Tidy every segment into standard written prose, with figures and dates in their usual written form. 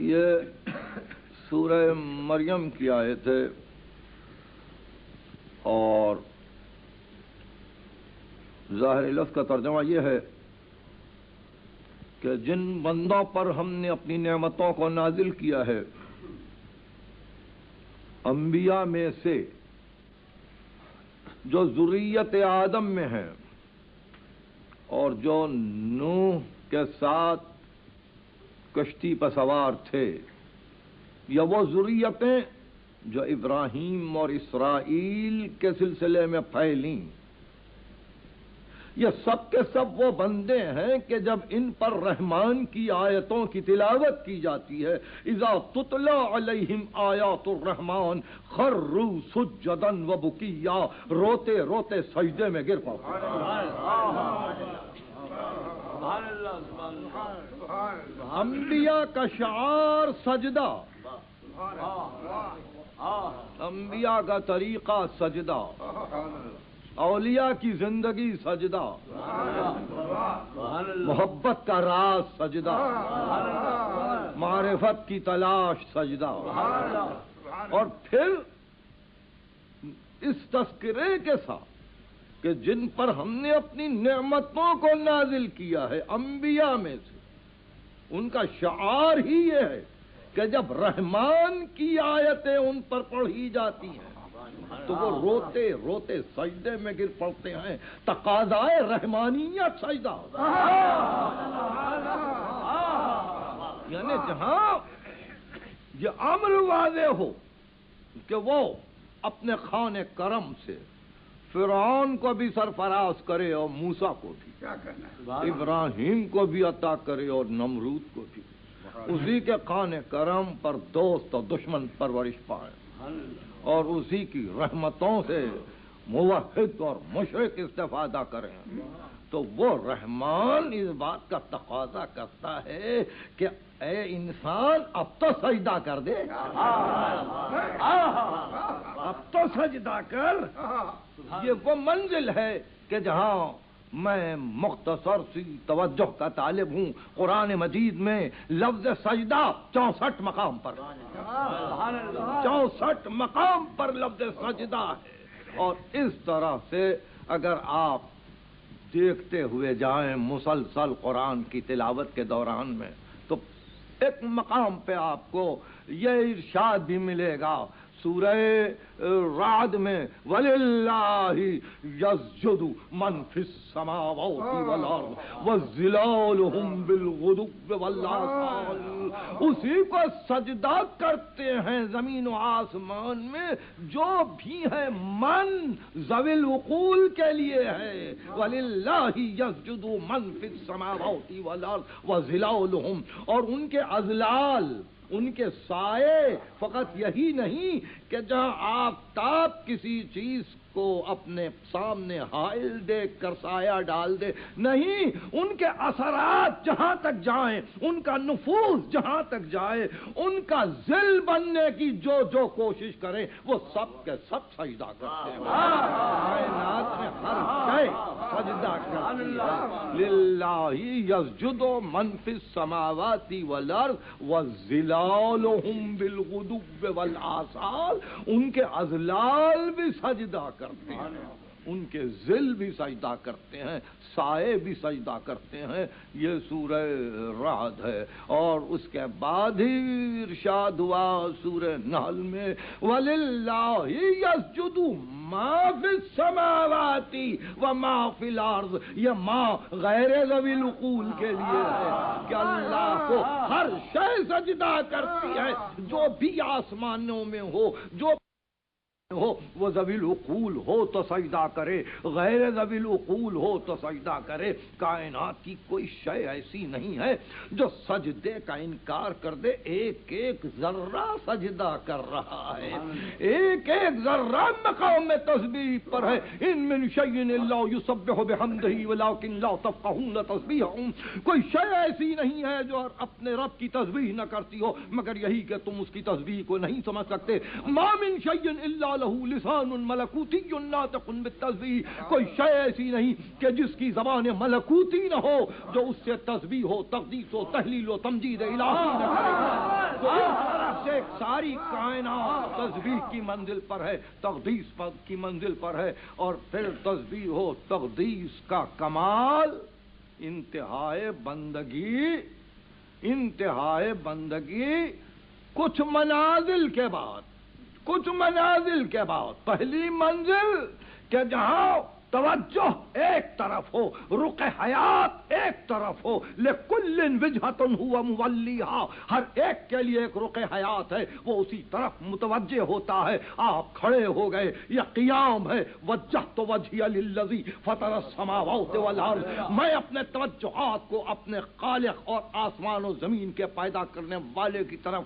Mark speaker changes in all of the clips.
Speaker 1: یہ سورہ مریم کی آیت ہے اور ظاہر لفظ کا ترجمہ یہ ہے کہ جن بندوں پر ہم نے اپنی نعمتوں کو نازل کیا ہے انبیاء میں سے جو ذریت آدم میں ہیں اور جو نوح کے ساتھ کشتی پر سوار تھے، یا وہ ذریتیں جو ابراہیم اور اسرائیل کے سلسلے میں پھیلیں، یہ سب کے سب وہ بندے ہیں کہ جب ان پر رحمان کی آیتوں کی تلاوت کی جاتی ہے، اذا تتلی علیہم آیات الرحمن خروا سجدا وبکیا، روتے روتے سجدے میں گر پڑتے ہیں۔ انبیاء کا شعار سجدہ، انبیاء کا طریقہ سجدہ، اولیاء کی زندگی سجدہ، محبت کا راز سجدہ، معرفت کی تلاش سجدہ، اور پھر اس تذکرے کے ساتھ کہ جن پر ہم نے اپنی نعمتوں کو نازل کیا ہے انبیاء میں سے، ان کا شعار ہی یہ ہے کہ جب رحمان کی آیتیں ان پر پڑھی جاتی ہیں تو وہ روتے روتے سجدے میں گر پڑتے ہیں۔ تقاضائے رحمانیت سجدہ، یعنی جہاں یہ امر واضح ہو کہ وہ اپنے خوان کرم سے فرعون کو بھی سرفراز کرے اور موسیٰ کو بھی، ابراہیم کو بھی عطا کرے اور نمرود کو بھی، اسی کے خوان کرم پر دوست اور دشمن پرورش پائے اور اسی کی رحمتوں سے موحد اور مشرک استفادہ کریں، تو وہ رحمان اس بات کا تقاضا کرتا ہے کہ اے انسان اب تو سجدہ کر دے، اب تو سجدہ کر۔ یہ وہ منزل ہے کہ جہاں میں مختصر سی توجہ کا طالب ہوں۔ قرآن مجید میں لفظ سجدہ 64 مقام پر، 64 مقام پر لفظ سجدہ ہے، اور اس طرح سے اگر آپ دیکھتے ہوئے جائیں مسلسل قرآن کی تلاوت کے دوران میں تو ایک مقام پہ آپ کو یہ ارشاد بھی ملے گا سورہ رعد میں، وَلِلَّهِ يَسْجُدُ مَنْ فِي السَّمَاوَاتِ وَالْأَرْضِ وَظِلَالُهُمْ بِالْغُدُوِّ وَالْآصَالِ، اسی کو سجدہ کرتے ہیں زمین و آسمان میں جو بھی ہے، من ذوی العقول کے لیے ہے، وَلِلَّهِ يَسْجُدُ مَنْ فِي السَّمَاوَاتِ وَالْأَرْضِ وَظِلَالُهُمْ، اور ان کے اذلال، ان کے سائے، فقط یہی نہیں کہ جہاں آفتاب کسی چیز کو اپنے سامنے حائل دیکھ کر سایہ ڈال دے، نہیں، ان کے اثرات جہاں تک جائیں، ان کا نفوذ جہاں تک جائے، ان کا ذل بننے کی جو جو کوشش کریں، وہ سب کے سب سجدہ کرتے ہیں۔ کائنات میں ہر شے سجدہ کرتی ہے۔ للہ یسجد من فی السماوات والارض وظلالہم بالغدو والآصال، ان کے اذلال بھی سجدہ کرتے ہیں، ان کے ذل بھی سجدہ کرتے ہیں، سائے بھی سجدہ کرتے ہیں۔ یہ سورہ رعد ہے، اور اس کے بعد ہی ارشاد ہوا سورہ نحل میں، وَلِلَّهِ يَسْجُدُ مَا فِي السَّمَاوَاتِ وَمَا فِي الْأَرْضِ، یہ ماں غیر ذوی العقول کے لیے ہے کہ اللہ کو ہر شے سجدہ کرتی ہے، جو بھی آسمانوں میں ہو، جو ہو، وہ ذوی العقول ہو تو سجدہ کرے، غیر ذوی العقول ہو تو سجدہ کرے۔ کائنات کی کوئی شے ایسی نہیں ہے جو سجدے کا انکار کر دے۔ ایک ایک ذرہ سجدہ کر رہا ہے، ایک ایک ذرہ مقام میں تسبیح پر ہے۔ ان من شیء الا یسبح بحمدہ ولکن لا تفقہون تسبیحہم، کوئی شے ایسی نہیں ہے جو اپنے رب کی تسبیح نہ کرتی ہو مگر یہی کہ تم اس کی تسبیح کو نہیں سمجھ سکتے۔ ما من شیء الا لہ لسان ملکوتی ناطق بالتسبیح، کوئی شے ایسی نہیں کہ جس کی زبان ملکوتی نہ ہو جو اس سے تسبیح ہو، تقدیس ہو، تحلیل ہو، تمجید الہی نہ کرے۔ تو اس طرح سے ساری کائنات تسبیح کی منزل پر ہے، تقدیس کی منزل پر ہے، اور پھر تسبیح ہو، تقدیس کا کمال انتہائے بندگی، انتہائے بندگی کچھ منازل کے بعد پہلی منزل کہ جہاں توجہ ایک طرف ہو، رخ حیات ایک طرف ہو، لکل وجہۃ ھو مولیھا، ہر ایک کے لیے ایک رخ حیات ہے، وہ اسی طرف متوجہ ہوتا ہے۔ آپ کھڑے ہو گئے، یہ قیام ہے، وجہت وجہی للذی فطر السماوات والارض، میں اپنے توجہات کو اپنے خالق اور آسمان و زمین کے پیدا کرنے والے کی طرف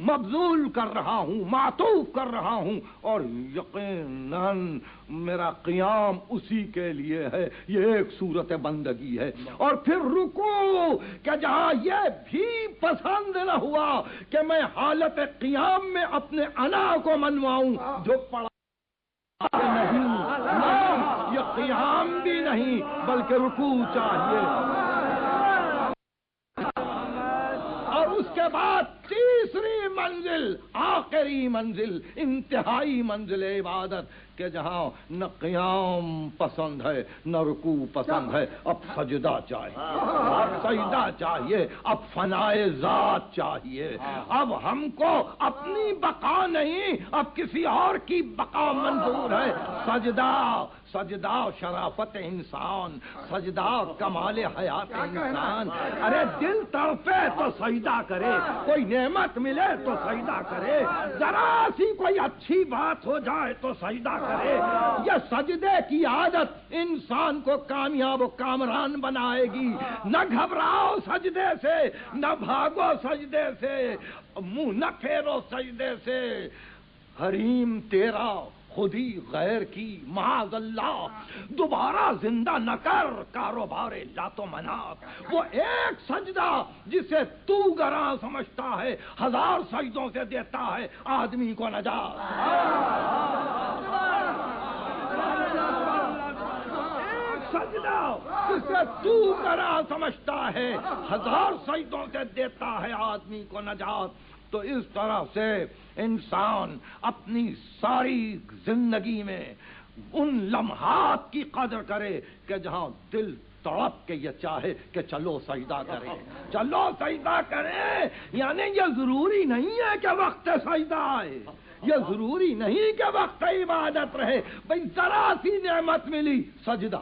Speaker 1: مبذول کر رہا ہوں، معطوف کر رہا ہوں، اور یقیناً میرا قیام اسی کے لیے ہے۔ یہ ایک صورت بندگی ہے۔ اور پھر رکوع کہ جہاں یہ بھی پسند نہ ہوا کہ میں حالت قیام میں اپنے انا کو منواؤں، جھک پڑا نہیں، یہ قیام بھی نہیں بلکہ رکوع چاہیے۔ اور اس کے بعد تیسری منزل، آخری منزل، انتہائی منزل عبادت کہ جہاں نہ قیام پسند ہے نہ رکوع پسند ہے، اب سجدہ چاہیے، اب سجدہ چاہیے، اب فنائے ذات چاہیے، اب ہم کو اپنی بقا نہیں، اب کسی اور کی بقا منظور ہے۔ سجدہ شرافت انسان، سجدہ کمال حیات انسان۔ ارے دل تڑپے تو سجدہ کرے، کوئی نعمت ملے تو سجدہ کرے، ذرا سی کوئی اچھی بات ہو جائے تو سجدہ کرے۔ یہ سجدے کی عادت انسان کو کامیاب و کامران بنائے گی۔ نہ گھبراؤ سجدے سے، نہ بھاگو سجدے سے، منہ نہ پھیرو سجدے سے۔ حریم تیرا خودی غیر کی معاذ اللہ، دوبارہ زندہ نہ کر کاروبار لات و منات۔ وہ ایک سجدہ جسے تو گراں سمجھتا ہے، ہزار سجدوں سے دیتا ہے آدمی کو نجات۔ ایک سجدہ جسے تو گراں سمجھتا ہے، ہزار سجدوں سے دیتا ہے آدمی کو نجات۔ تو اس طرح سے انسان اپنی ساری زندگی میں ان لمحات کی قدر کرے کہ جہاں دل تڑپ کے یہ چاہے کہ چلو سجدہ کریں، چلو سجدہ کریں۔ یعنی یہ ضروری نہیں ہے کہ وقت سجدہ آئے، یہ ضروری نہیں کہ وقت عبادت رہے، بھئی ذرا سی نعمت ملی سجدہ،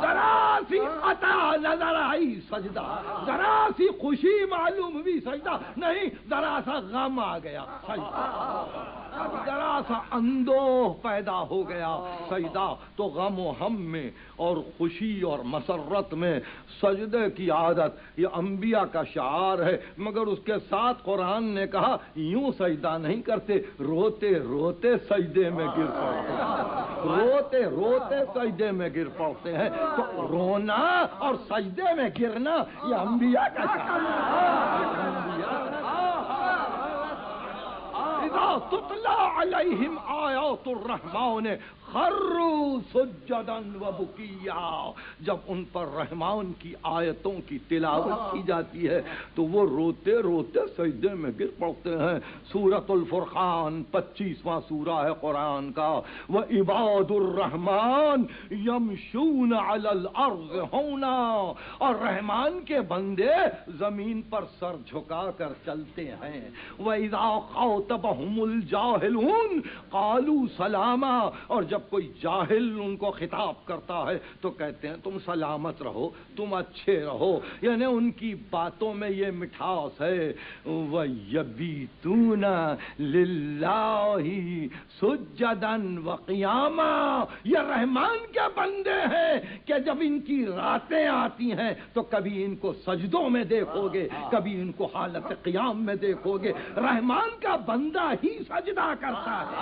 Speaker 1: ذرا سی عطا نظر آئی سجدہ، ذرا سی خوشی معلوم ہوئی سجدہ، نہیں ذرا سا غم آ گیا سجدہ، ذرا سا اندوہ پیدا ہو گیا سجدہ۔ تو غم و ہم میں اور خوشی اور مسرت میں سجدے کی عادت یہ انبیاء کا شعار ہے، مگر اس کے ساتھ قرآن نے کہا یوں سجدہ نہیں کرتے، روتے روتے سجدے میں گر پڑتے ہیں، روتے روتے سجدے میں گر پڑتے ہیں۔ تو رونا اور سجدے میں گرنا یہ انبیاء کا شعار ہے۔ اذا تتلی علیہم آیات الرحمن خروا سجدا وبکیا، جب ان پر رحمان کی آیتوں کی تلاوت کی جاتی ہے تو وہ روتے روتے سجدے میں گر پڑتے ہیں۔ سورۃ الفرقان 25واں سورہ ہے قرآن کا۔ وعباد الرحمن یمشون علی الارض ہونا، اور رحمان کے بندے زمین پر سر جھکا کر چلتے ہیں۔ وَإِذَا خَاطَبَهُمُ الْجَاهِلُونَ قَالُوا سَلَامًا، اور جب کوئی جاہل ان کو خطاب کرتا ہے تو کہتے ہیں تم سلامت رہو، تم اچھے رہو، یعنی ان کی باتوں میں یہ مٹھاس ہے۔ وَيَبِيتُونَ لِلَّهِ سُجَّدًا وَقِيَامًا، یہ رحمان کے بندے ہیں کہ جب ان کی راتیں آتی ہیں تو کبھی ان کو سجدوں میں دیکھو گے، کبھی ان کو حالت قیام میں دیکھو گے۔ رحمان کا بندہ ہی سجدہ کرتا ہے۔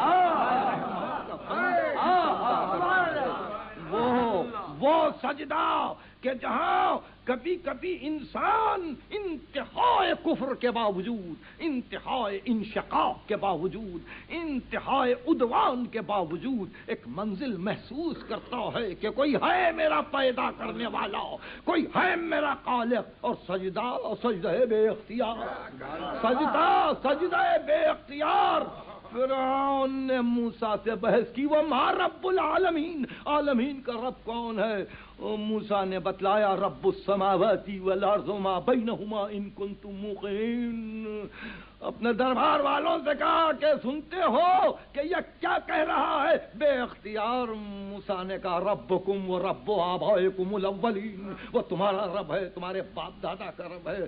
Speaker 1: وہ سجدہ کہ جہاں کبھی کبھی انسان انتہائی کفر کے باوجود، انتہائی انشقاق کے باوجود، انتہائی عدوان کے باوجود ایک منزل محسوس کرتا ہے کہ کوئی ہے میرا پیدا کرنے والا، کوئی ہے میرا خالق، اور سجدہ بے اختیار، سجدہ بے اختیار۔ فرعون نے موسیٰ سے بحث کی، وہ ما رب العالمین، عالمین کا رب کون ہے؟ موسیٰ نے بتلایا، رب السماوات والارض وما بینہما ان کنتم موقنین۔ اپنے دربار والوں سے کہا کہ سنتے ہو کہ یہ کیا کہہ رہا ہے؟ بے اختیار موسیٰ نے کہا، ربکم و رب آبائکم الاولین، وہ تمہارا رب ہے، تمہارے باپ دادا کا رب ہے۔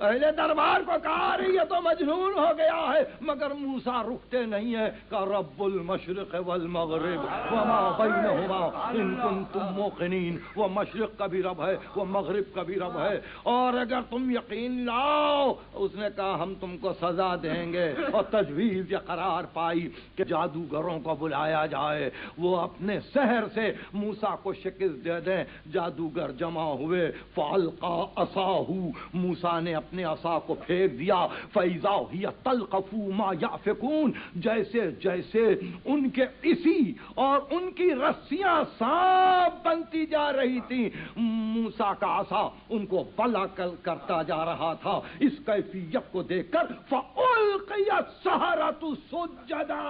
Speaker 1: اہل دربار کو کہا رہی یہ تو مجنون ہو گیا ہے، مگر موسیٰ رکتے نہیں ہے، کہ رب المشرق والمغرب وما بینہما ان کنتم موقنین، وہ مشرق کا بھی رب ہے، وہ مغرب کا بھی رب ہے، اور اگر تم یقین لاؤ۔ اس نے کہا ہم تم کو سزا دیں گے، اور تجویز یہ قرار پائی کہ جادوگروں کو بلایا جائے، وہ اپنے سحر سے موسیٰ کو شکست دے دیں۔ جادوگر جمع ہوئے، فالقا عصاہ، موسیٰ نے اپنے عصا کو پھینک دیا، فاذا ہی تلقف ما یافکون، جیسے جیسے ان کے اسی اور ان کی رسیاں سانپ بنتی جا رہی تھیں، موسیٰ کا عصا ان کو بلا کرتا جا رہا تھا۔ اس کیفیت کو دیکھ کر فَأُلْقِيَ السَّحَرَةُ سُجَّدًا،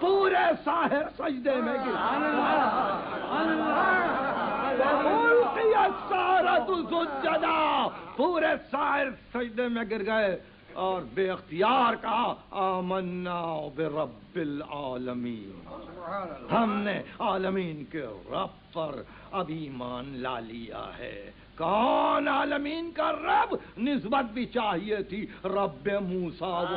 Speaker 1: پورے ساحر سجدے میں گر فَأُلْقِيَ السَّحَرَةُ سُجَّدًا، پورے ساحر سجدے میں گر گئے اور بے اختیار کہا، آمنا برب العالمین، ہم نے عالمین کے رب پر اب ایمان لا لیا ہے۔ کون عالمین کا رب؟ نسبت بھی چاہیے تھی، رب موسیٰ و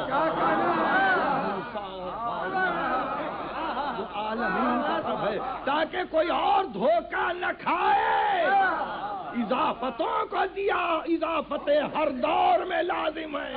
Speaker 1: عالمین کا رب ہے، تاکہ کوئی اور دھوکہ نہ کھائے۔ اضافتوں کو دیا، اضافت ہر دور میں لازم ہے،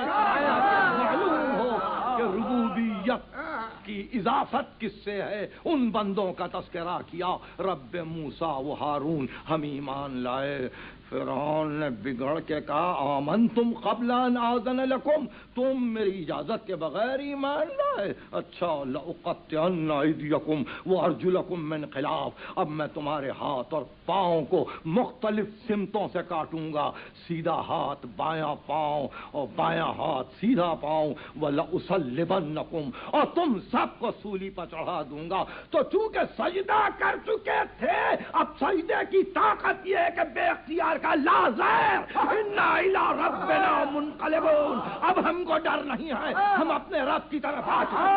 Speaker 1: معلوم ہو کہ ربوبیت کی اضافت کس سے ہے۔ ان بندوں کا تذکرہ کیا، رب موسیٰ و ہارون، ہم ایمان لائے۔ فرعون نے بگڑ کے کہا، آمنتم قبل ان آذن لکم، تم میری اجازت کے بغیر ایمان لائے؟ اچھا، لأقطعن ایدیکم وارجلکم من خلاف، اب میں تمہارے ہاتھ اور پاؤں کو مختلف سمتوں سے کاٹوں گا، سیدھا ہاتھ بایاں پاؤں اور بایاں ہاتھ سیدھا پاؤں، وَلَأُصَلِّبَنَّكُمْ، اور تم سب کو سولی پر چڑھا دوں گا۔ تو چونکہ سجدہ کر چکے تھے، اب سجدے کی طاقت یہ ہے کہ بے اختیار کا لا زیر انا الی ربنا منقلبون، اب ہم کو ڈر نہیں ہے، ہم اپنے رب کی طرف آ چکے ہیں۔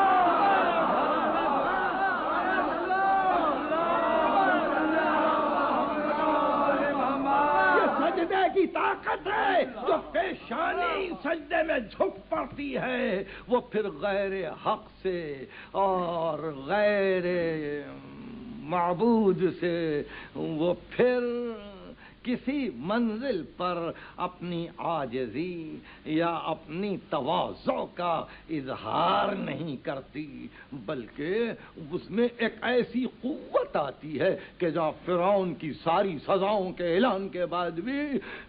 Speaker 1: سجدے کی طاقت ہے، جو پیشانی سجدے میں جھک پڑتی ہے، وہ پھر غیر حق سے اور غیر معبود سے وہ پھر کسی منزل پر اپنی عاجزی یا اپنی تواضع کا اظہار نہیں کرتی، بلکہ اس میں ایک ایسی قوت آتی ہے کہ جہاں فرعون کی ساری سزاؤں کے اعلان کے بعد بھی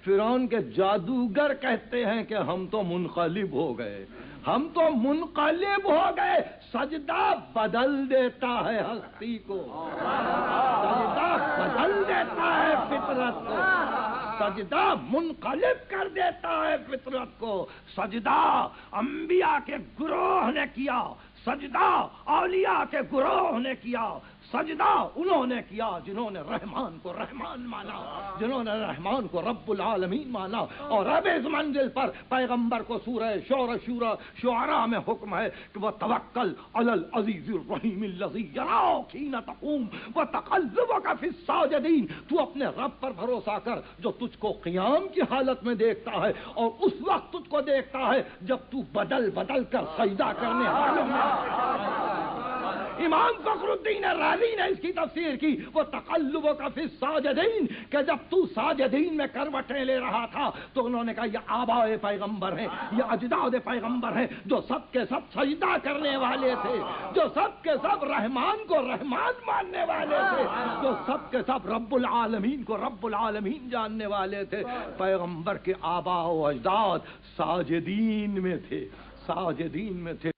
Speaker 1: فرعون کے جادوگر کہتے ہیں کہ ہم تو منقلب ہو گئے، ہم تو منقلب ہو گئے۔ سجدہ بدل دیتا ہے ہستی کو، سجدہ بدل دیتا ہے فطرت کو، سجدہ منقلب کر دیتا ہے فطرت کو۔ سجدہ انبیاء کے گروہ نے کیا، سجدہ اولیاء کے گروہ نے کیا، سجدہ انہوں نے کیا جنہوں نے رحمان کو رحمان مانا، جنہوں نے رحمان کو رب العالمین مانا، اور اب اس منزل پر پیغمبر کو سورہ شعراء میں حکم ہے کہ وہ توکل علی العزیز الرحیم الذی یراک حین تقوم وتقلبک فی الساجدین، تو اپنے رب پر بھروسہ کر جو تجھ کو قیام کی حالت میں دیکھتا ہے اور اس وقت تجھ کو دیکھتا ہے جب تو بدل بدل کر سجدہ کرنے حالت میں امام فخر الدین رازی نے اس کی تفسیر کی، وہ تقلبک فی الساجدین، کہ جب تو ساجدین میں کروٹیں لے رہا تھا تو انہوں نے کہا یہ آبائے پیغمبر ہیں، یہ اجداد پیغمبر ہیں، جو سب کے سب سجدہ کرنے والے تھے، جو سب کے سب رحمان کو رحمان ماننے والے تھے، جو سب کے سب رب العالمین کو رب العالمین جاننے والے تھے۔ پیغمبر کے آبا و اجداد ساجدین میں تھے، ساجدین میں تھے،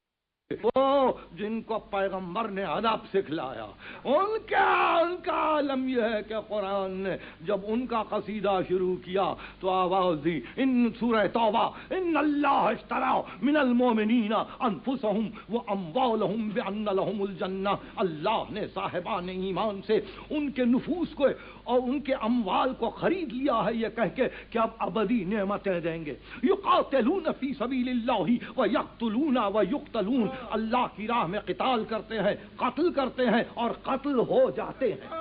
Speaker 1: وہ جن کو پیغمبر نے ادب سکھلایا۔ ان کا عالم یہ ہے کہ قرآن نے جب ان کا قصیدہ شروع کیا تو آواز دی، ان سورہ توبہ، ان اللہ اشترى من المؤمنین انفسهم واموالهم بان لهم الجنہ، اللہ نے صاحبان ایمان سے ان کے نفوس کو اور ان کے اموال کو خرید لیا ہے، یہ کہہ کے کہ اب ابدی نعمتیں دیں گے۔ یقاتلون فی سبیل اللہ ویقتلون ویقتلون، اللہ کی راہ میں قتال کرتے ہیں، قتل کرتے ہیں اور قتل ہو جاتے ہیں،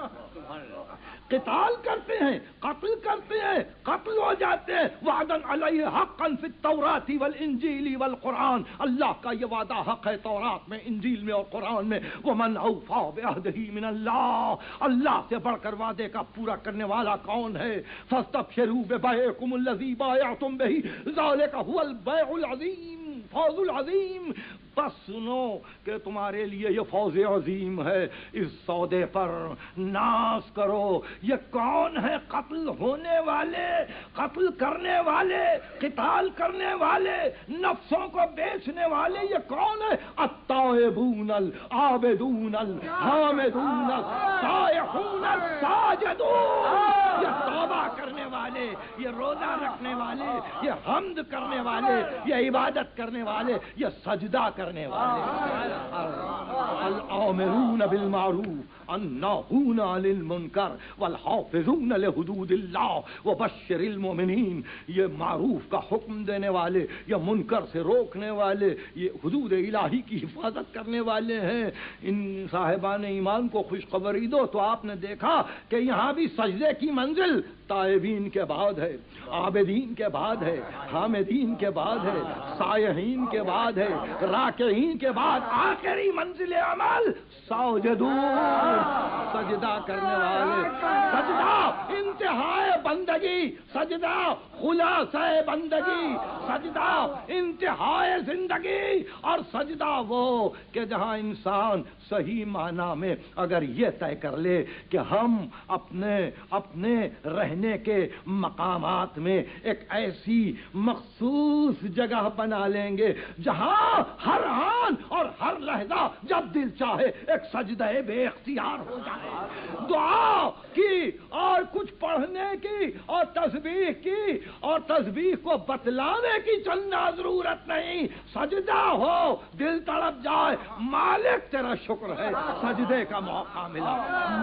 Speaker 1: قتال کرتے ہیں، قتل کرتے ہیں، قتل ہو جاتے ہیں۔ وعدا علیہ حقا فی التوراۃ والانجیل والقرآن، اللہ کا یہ وعدہ حق ہے تورات میں، انجیل میں اور قرآن میں۔ ومن اوفی بعہدہ من اللہ، اللہ سے بڑھ کر وعدے کا پورا کرنے والا کون ہے؟ فاستبشروا ببیعکم الذی بایعتم بہ، ذلک هو البیع العظیم، فوز العظیم۔ بس سنو کہ تمہارے لیے یہ فوز عظیم ہے، اس سودے پر ناز کرو۔ یہ کون ہے؟ قتل ہونے والے، قتل کرنے والے، قتال کرنے والے، نفسوں کو بیچنے والے، یہ کون ہے؟ التائبون العابدون الحامدون السائحون الساجدون، یہ توبہ کرنے والے، یہ روزہ رکھنے والے، یہ حمد کرنے والے، یہ عبادت کرنے والے، یہ سجدہ کرنے والے، الآمرون بالمعروف الناہون عن المنکر والحافظون لحدود اللہ وبشر المؤمنین، یہ معروف کا حکم دینے والے، یہ منکر سے روکنے والے، یہ حدود الہی کی حفاظت کرنے والے ہیں۔ ان صاحبان ایمان کو خوشخبری دو۔ تو آپ نے دیکھا کہ یہاں بھی سجدے کی منزل تائبین کے بعد ہے، عابدین کے بعد ہے، حامدین کے بعد ہے، سائحین کے بعد ہے، راکعین کے بعد آخری منزل عمل ساجدون، سجدہ کرنے والے۔ سجدہ انتہائے بندگی، سجدہ خلاصہ بندگی، سجدہ انتہائے زندگی، اور سجدہ وہ کہ جہاں انسان صحیح معنی میں اگر یہ طے کر لے کہ ہم اپنے رہنے کے مقامات میں ایک ایسی مخصوص جگہ بنا لیں گے جہاں ہر آن اور ہر لحظہ جب دل چاہے ایک سجدہ بے اختیار ہو جائے، دعا کی اور کچھ پڑھنے کی اور تسبیح کی اور تسبیح کو بتلانے کی چندہ ضرورت نہیں، سجدہ ہو، دل تڑپ جائے، مالک تیرا شکر ہے سجدے کا موقع ملا،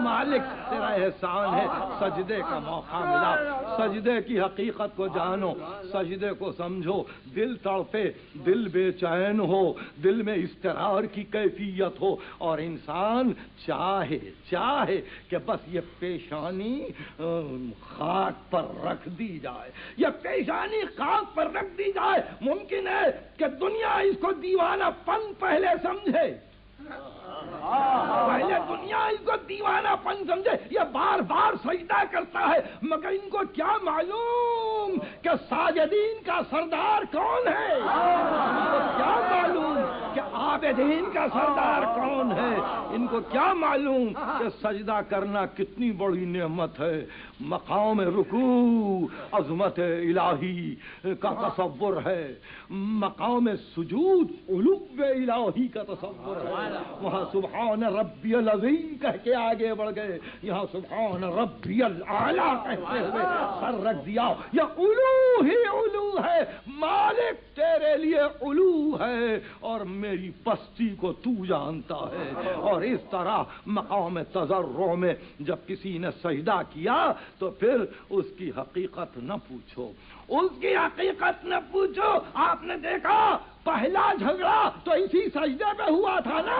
Speaker 1: مالک تیرا احسان ہے سجدے کا موقع ملا۔ سجدے کی حقیقت کو جانو، سجدے کو سمجھو، دل تڑپے، دل بے چین ہو، دل میں اضطرار کی کیفیت ہو اور انسان چاہے کہ بس یہ پیشانی خاک پر رکھ دی جائے، یہ پیشانی خاک پر رکھ دی جائے۔ ممکن ہے کہ دنیا اس کو دیوانہ پن پہلے سمجھے، پہلے دنیا اس کو دیوانہ پن سمجھے، یہ بار بار سجدہ کرتا ہے، مگر ان کو کیا معلوم کہ ساجدین کا سردار کون ہے، ان کو کیا معلوم کہ عابدین کا سردار کون ہے، ان کو کیا معلوم کہ سجدہ کرنا کتنی بڑی نعمت ہے۔ مقام رکوع عظمت الہی کا تصور ہے، مقام سجود علو الہی کا تصور ہے۔ وہاں سبحان ربی العظیم کہہ کے آگے بڑھ گئے، یہاں سبحان ربی الاعلیٰ کہتے ہوئے سر رکھ دیا۔ یہ علو ہی علو ہے، مالک تیرے لیے علو ہے اور میری پستی کو تو جانتا ہے۔ اور اس طرح مقام تضرع میں جب کسی نے سجدہ کیا تو پھر اس کی حقیقت نہ پوچھو، اس کی حقیقت نہ پوچھو۔ آپ نے دیکھا پہلا جھگڑا تو اسی سجدے پہ ہوا تھا نا،